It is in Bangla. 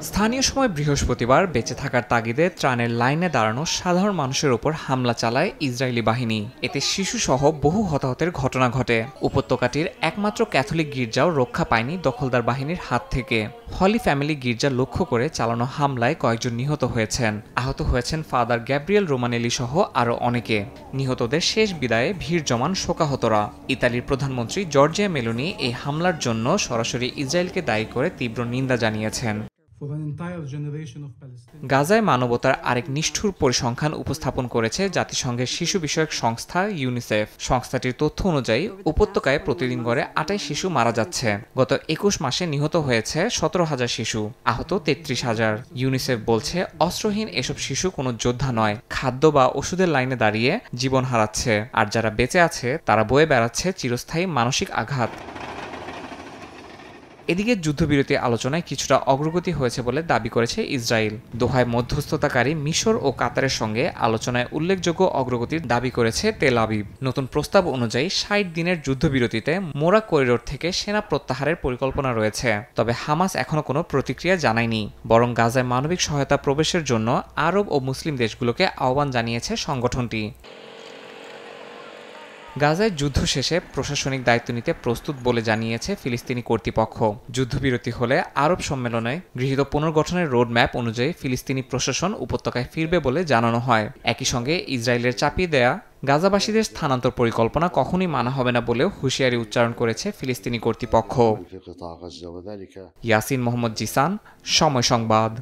স্থানীয় সময় বৃহস্পতিবার বেঁচে থাকার তাগিদে ত্রাণের লাইনে দাঁড়ানো সাধারণ মানুষের ওপর হামলা চালায় ইসরায়েলি বাহিনী। এতে শিশুসহ বহু হতাহতের ঘটনা ঘটে। উপত্যকাটির একমাত্র ক্যাথলিক গির্জাও রক্ষা পায়নি দখলদার বাহিনীর হাত থেকে। হলি ফ্যামিলি গির্জা লক্ষ্য করে চালানো হামলায় কয়েকজন নিহত হয়েছেন। আহত হয়েছেন ফাদার গ্যাব্রিয়েল রোমানেলি সহ আরও অনেকে। নিহতদের শেষ বিদায়ে ভিড় জমান শোকাহতরা। ইতালির প্রধানমন্ত্রী জর্জিয়া মেলোনি এই হামলার জন্য সরাসরি ইসরায়েলকে দায়ী করে তীব্র নিন্দা জানিয়েছেন। গাজায় মানবতার আরেক নিষ্ঠুর পরিসংখ্যান উপস্থাপন করেছে জাতিসংঘের শিশু বিষয়ক সংস্থা ইউনিসেফ। সংস্থাটির তথ্য অনুযায়ী উপত্যকায় প্রতিদিন গড়ে ২৮ শিশু মারা যাচ্ছে। গত ২১ মাসে নিহত হয়েছে ১৭,০০০ শিশু, আহত ৩৩,০০০। ইউনিসেফ বলছে অস্ত্রহীন এসব শিশু কোনো যোদ্ধা নয়, খাদ্য বা ওষুধের লাইনে দাঁড়িয়ে জীবন হারাচ্ছে। আর যারা বেঁচে আছে তারা বয়ে বেড়াচ্ছে চিরস্থায়ী মানসিক আঘাত। এদিকে যুদ্ধবিরতি আলোচনায় কিছুটা অগ্রগতি হয়েছে বলে দাবি করেছে ইসরায়েল। দোহায় মধ্যস্থতাকারী মিশর ও কাতারের সঙ্গে আলোচনায় উল্লেখযোগ্য অগ্রগতির দাবি করেছে তেল আবিব। নতুন প্রস্তাব অনুযায়ী ৬০ দিনের যুদ্ধবিরতিতে মোরা করিডোর থেকে সেনা প্রত্যাহারের পরিকল্পনা রয়েছে। তবে হামাস এখনও কোনো প্রতিক্রিয়া জানায়নি, বরং গাজায় মানবিক সহায়তা প্রবেশের জন্য আরব ও মুসলিম দেশগুলোকে আহ্বান জানিয়েছে সংগঠনটি। গাজায় যুদ্ধ শেষে প্রশাসনিক দায়িত্ব নিতে প্রস্তুত বলে জানিয়েছে ফিলিস্তিনি কর্তৃপক্ষ। যুদ্ধবিরতি হলে আরব সম্মেলনে গৃহীত পুনর্গঠনের রোডম্যাপ অনুযায়ী ফিলিস্তিনি প্রশাসন উপত্যকায় ফিরবে বলে জানানো হয়। একই সঙ্গে ইসরায়েলের চাপিয়ে দেয়া গাজাবাসীদের স্থানান্তর পরিকল্পনা কখনোই মানা হবে না বলেও হুঁশিয়ারি উচ্চারণ করেছে ফিলিস্তিনি কর্তৃপক্ষ। ইয়াসিন মোহাম্মদ জিসান, সময় সংবাদ।